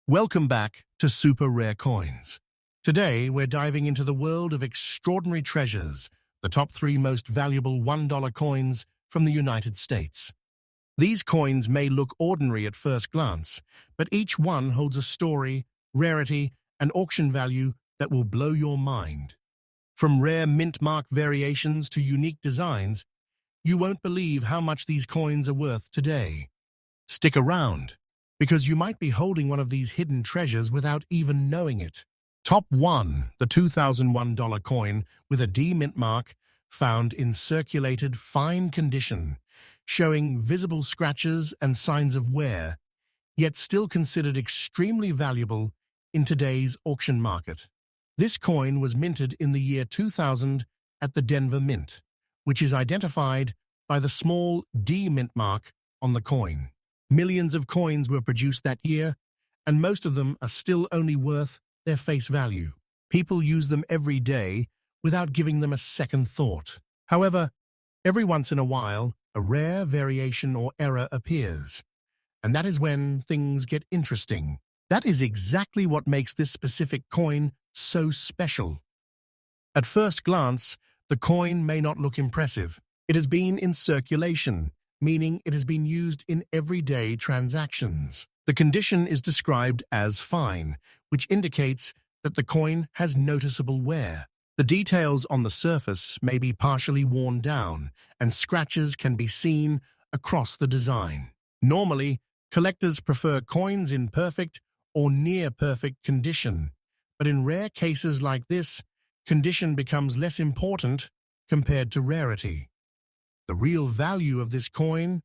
Welcome back to Super Rare Coins. Today, we're diving into the world of extraordinary treasures, the top 3 most valuable $1 coins from the United States. These coins may look ordinary at first glance, but each one holds a story, rarity, and auction value that will blow your mind. From rare mint mark variations to unique designs, you won't believe how much these coins are worth today. Stick around, because you might be holding one of these hidden treasures without even knowing it. Top 1, the $2001 coin with a D mint mark found in circulated fine condition, showing visible scratches and signs of wear, yet still considered extremely valuable in today's auction market. This coin was minted in the year 2000 at the Denver Mint, which is identified by the small D mint mark on the coin. Millions of coins were produced that year, and most of them are still only worth their face value. People use them every day without giving them a second thought. However, every once in a while, a rare variation or error appears, and that is when things get interesting. That is exactly what makes this specific coin so special. At first glance, the coin may not look impressive. It has been in circulation, meaning it has been used in everyday transactions. The condition is described as fine, which indicates that the coin has noticeable wear. The details on the surface may be partially worn down, and scratches can be seen across the design. Normally, collectors prefer coins in perfect or near-perfect condition, but in rare cases like this, condition becomes less important compared to rarity. The real value of this coin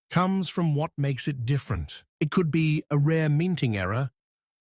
comes from what makes it different. It could be a rare minting error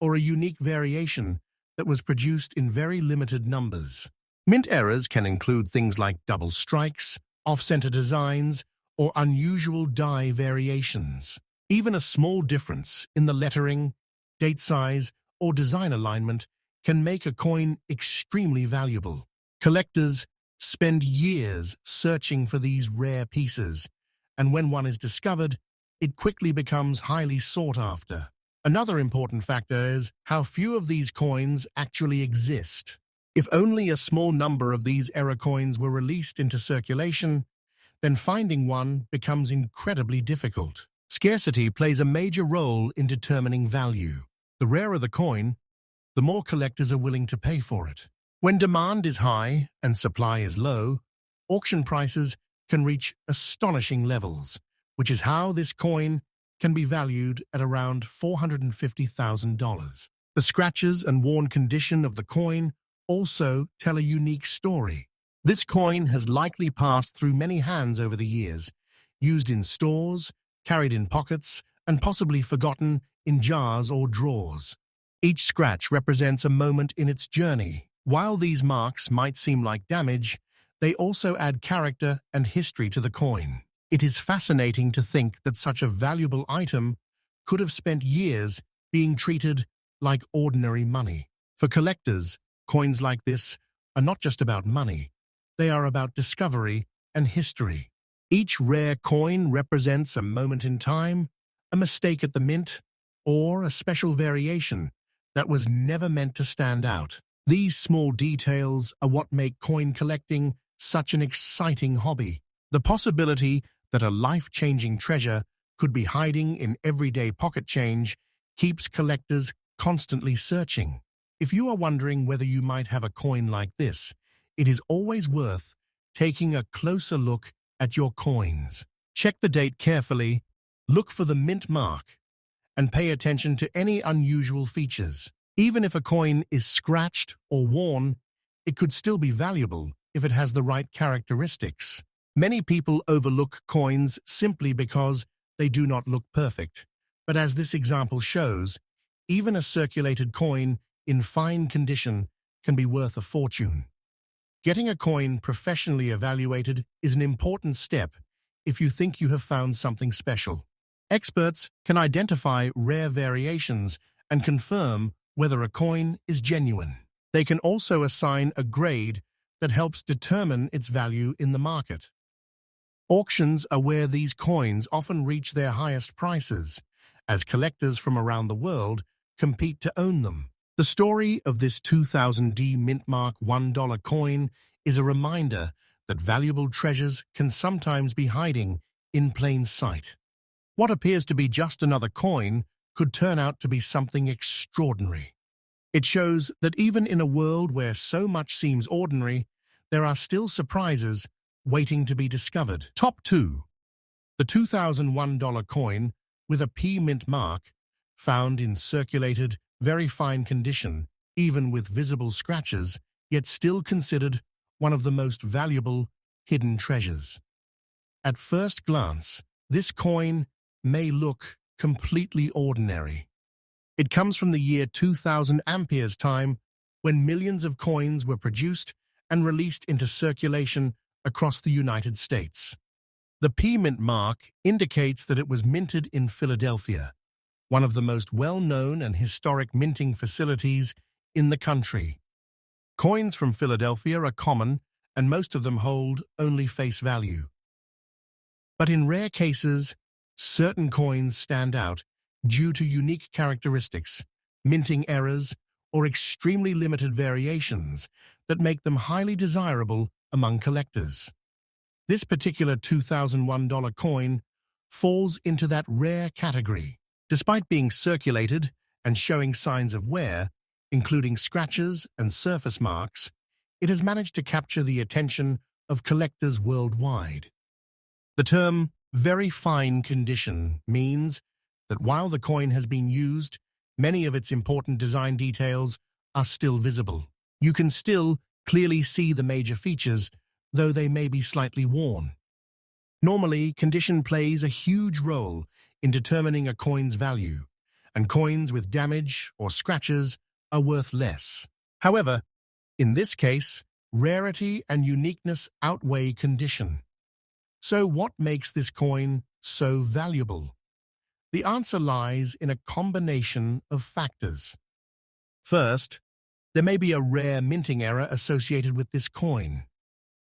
or a unique variation that was produced in very limited numbers. Mint errors can include things like double strikes, off-center designs, or unusual die variations. Even a small difference in the lettering, date size, or design alignment can make a coin extremely valuable. Collectors spend years searching for these rare pieces, and when one is discovered, it quickly becomes highly sought after. Another important factor is how few of these coins actually exist. If only a small number of these error coins were released into circulation, then finding one becomes incredibly difficult. Scarcity plays a major role in determining value. The rarer the coin, the more collectors are willing to pay for it. When demand is high and supply is low, auction prices can reach astonishing levels, which is how this coin can be valued at around $450,000. The scratches and worn condition of the coin also tell a unique story. This coin has likely passed through many hands over the years, used in stores, carried in pockets, and possibly forgotten in jars or drawers. Each scratch represents a moment in its journey. While these marks might seem like damage, they also add character and history to the coin. It is fascinating to think that such a valuable item could have spent years being treated like ordinary money. For collectors, coins like this are not just about money. They are about discovery and history. Each rare coin represents a moment in time, a mistake at the mint, or a special variation that was never meant to stand out. These small details are what make coin collecting such an exciting hobby. The possibility that a life-changing treasure could be hiding in everyday pocket change keeps collectors constantly searching. If you are wondering whether you might have a coin like this, it is always worth taking a closer look at your coins. Check the date carefully, look for the mint mark, and pay attention to any unusual features. Even if a coin is scratched or worn, it could still be valuable if it has the right characteristics. Many people overlook coins simply because they do not look perfect. But as this example shows, even a circulated coin in fine condition can be worth a fortune. Getting a coin professionally evaluated is an important step if you think you have found something special. Experts can identify rare variations and confirm whether a coin is genuine. They can also assign a grade that helps determine its value in the market. Auctions are where these coins often reach their highest prices, as collectors from around the world compete to own them. The story of this 2000 D mint mark $1 coin is a reminder that valuable treasures can sometimes be hiding in plain sight. What appears to be just another coin could turn out to be something extraordinary. It shows that even in a world where so much seems ordinary, there are still surprises waiting to be discovered. Top 2. The 2001 dollar coin with a P mint mark, found in circulated, very fine condition, even with visible scratches, yet still considered one of the most valuable hidden treasures. At first glance, this coin may look completely ordinary. It comes from the year 2000 Ampere's time, when millions of coins were produced and released into circulation across the United States. The P mint mark indicates that it was minted in Philadelphia, one of the most well-known and historic minting facilities in the country. Coins from Philadelphia are common, and most of them hold only face value. But in rare cases, certain coins stand out due to unique characteristics, minting errors, or extremely limited variations that make them highly desirable among collectors. This particular 2001 dollar coin falls into that rare category. Despite being circulated and showing signs of wear, including scratches and surface marks, it has managed to capture the attention of collectors worldwide. The term very fine condition means that while the coin has been used, many of its important design details are still visible. You can still clearly see the major features, though they may be slightly worn. Normally, condition plays a huge role in determining a coin's value, and coins with damage or scratches are worth less. However, in this case, rarity and uniqueness outweigh condition. So what makes this coin so valuable? The answer lies in a combination of factors. First, there may be a rare minting error associated with this coin.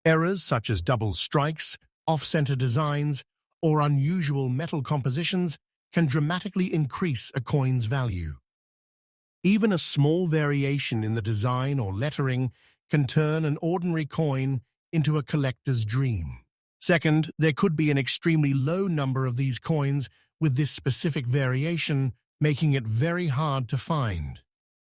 Errors such as double strikes, off-center designs, or unusual metal compositions can dramatically increase a coin's value. Even a small variation in the design or lettering can turn an ordinary coin into a collector's dream. Second, there could be an extremely low number of these coins with this specific variation, making it very hard to find.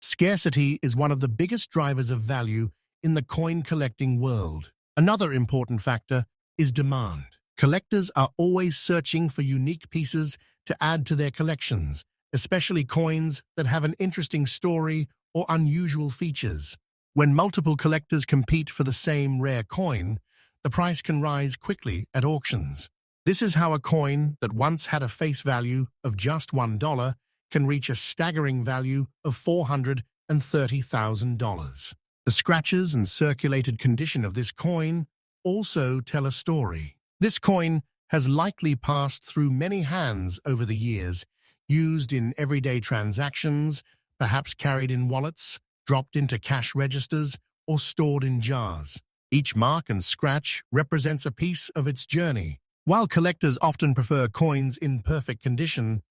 Scarcity is one of the biggest drivers of value in the coin collecting world. Another important factor is demand. Collectors are always searching for unique pieces to add to their collections, especially coins that have an interesting story or unusual features. When multiple collectors compete for the same rare coin, the price can rise quickly at auctions. This is how a coin that once had a face value of just $1 can reach a staggering value of $430,000. The scratches and circulated condition of this coin also tell a story. This coin has likely passed through many hands over the years, used in everyday transactions, perhaps carried in wallets, dropped into cash registers, or stored in jars. Each mark and scratch represents a piece of its journey. While collectors often prefer coins in perfect condition,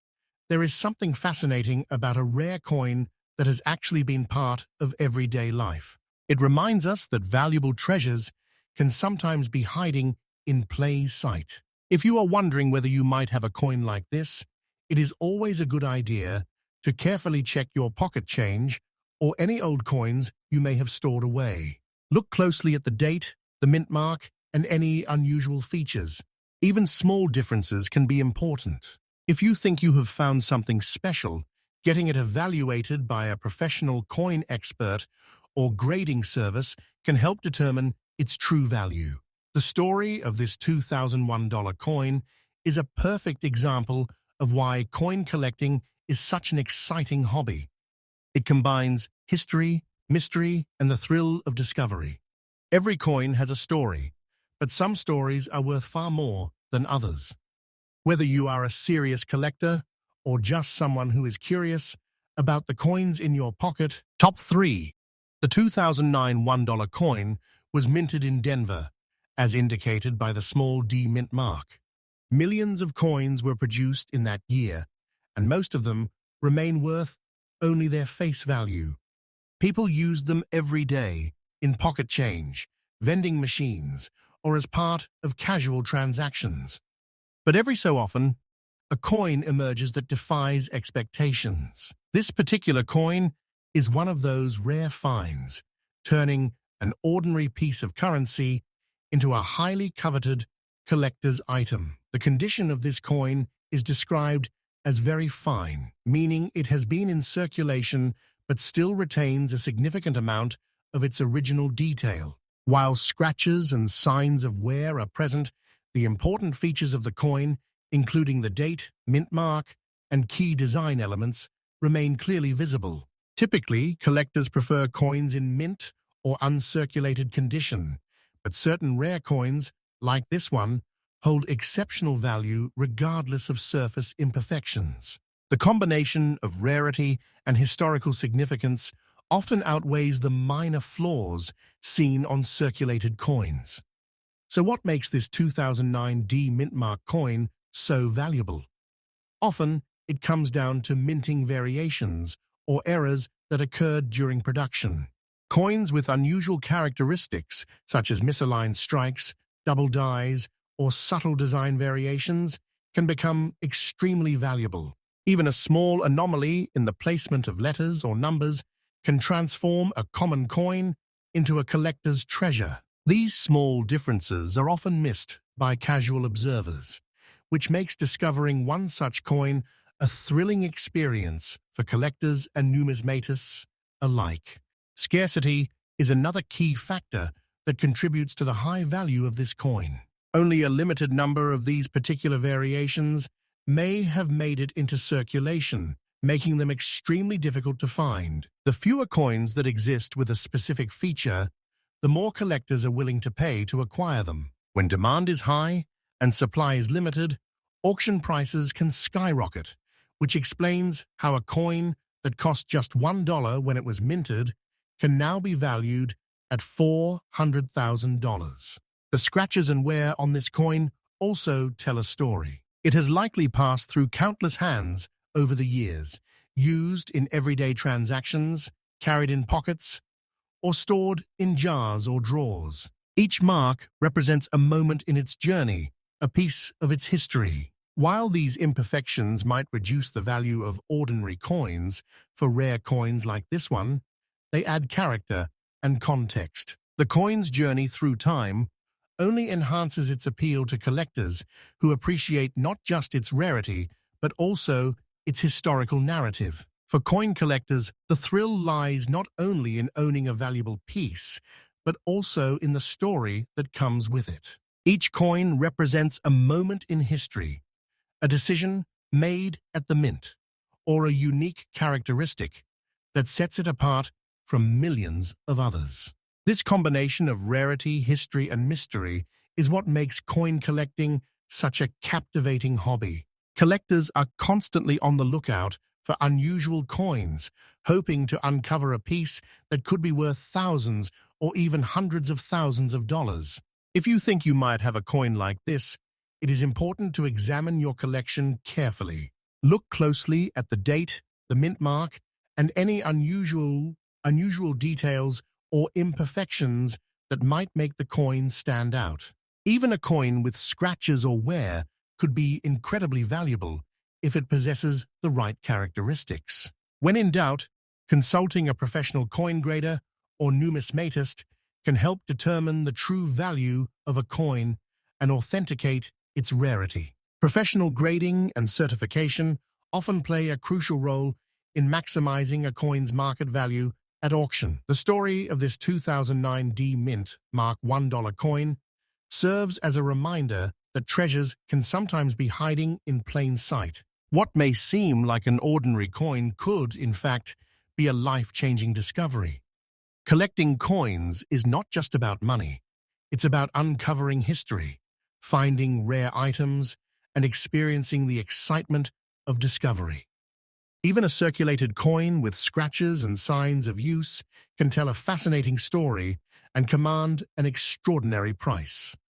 there is something fascinating about a rare coin that has actually been part of everyday life. It reminds us that valuable treasures can sometimes be hiding in plain sight. If you are wondering whether you might have a coin like this, it is always a good idea to carefully check your pocket change or any old coins you may have stored away. Look closely at the date, the mint mark, and any unusual features. Even small differences can be important. If you think you have found something special, getting it evaluated by a professional coin expert or grading service can help determine its true value. The story of this 2001 dollar coin is a perfect example of why coin collecting is such an exciting hobby. It combines history, mystery, and the thrill of discovery. Every coin has a story, but some stories are worth far more than others. Whether you are a serious collector or just someone who is curious about the coins in your pocket. Top 3. The 2009 $1 coin was minted in Denver, as indicated by the small D mint mark. Millions of coins were produced in that year, and most of them remain worth only their face value. People use them every day, in pocket change, vending machines, or as part of casual transactions. But every so often, a coin emerges that defies expectations. This particular coin is one of those rare finds, turning an ordinary piece of currency into a highly coveted collector's item. The condition of this coin is described as very fine, meaning it has been in circulation but still retains a significant amount of its original detail. While scratches and signs of wear are present, the important features of the coin, including the date, mint mark, and key design elements, remain clearly visible. Typically, collectors prefer coins in mint or uncirculated condition, but certain rare coins, like this one, hold exceptional value regardless of surface imperfections. The combination of rarity and historical significance often outweighs the minor flaws seen on circulated coins. So what makes this 2009 D mint mark coin so valuable? Often, it comes down to minting variations or errors that occurred during production. Coins with unusual characteristics, such as misaligned strikes, double dies, or subtle design variations, can become extremely valuable. Even a small anomaly in the placement of letters or numbers can transform a common coin into a collector's treasure. These small differences are often missed by casual observers, which makes discovering one such coin a thrilling experience for collectors and numismatists alike. Scarcity is another key factor that contributes to the high value of this coin. Only a limited number of these particular variations may have made it into circulation, making them extremely difficult to find. The fewer coins that exist with a specific feature, the more collectors are willing to pay to acquire them. When demand is high and supply is limited, auction prices can skyrocket, which explains how a coin that cost just $1 when it was minted can now be valued at $400,000. The scratches and wear on this coin also tell a story. It has likely passed through countless hands over the years, used in everyday transactions, carried in pockets, or stored in jars or drawers. Each mark represents a moment in its journey, a piece of its history. While these imperfections might reduce the value of ordinary coins, for rare coins like this one, they add character and context. The coin's journey through time only enhances its appeal to collectors who appreciate not just its rarity, but also its historical narrative. For coin collectors, the thrill lies not only in owning a valuable piece, but also in the story that comes with it. Each coin represents a moment in history, a decision made at the mint, or a unique characteristic that sets it apart from millions of others. This combination of rarity, history, and mystery is what makes coin collecting such a captivating hobby. Collectors are constantly on the lookout for unusual coins, hoping to uncover a piece that could be worth thousands or even hundreds of thousands of dollars. If you think you might have a coin like this, it is important to examine your collection carefully. Look closely at the date, the mint mark, and any unusual details or imperfections that might make the coin stand out. Even a coin with scratches or wear could be incredibly valuable if it possesses the right characteristics. When in doubt, consulting a professional coin grader or numismatist can help determine the true value of a coin and authenticate its rarity. Professional grading and certification often play a crucial role in maximizing a coin's market value at auction. The story of this 2009 D Mint Mark $1 coin serves as a reminder that treasures can sometimes be hiding in plain sight. What may seem like an ordinary coin could, in fact, be a life-changing discovery. Collecting coins is not just about money. It's about uncovering history, finding rare items, and experiencing the excitement of discovery. Even a circulated coin with scratches and signs of use can tell a fascinating story and command an extraordinary price.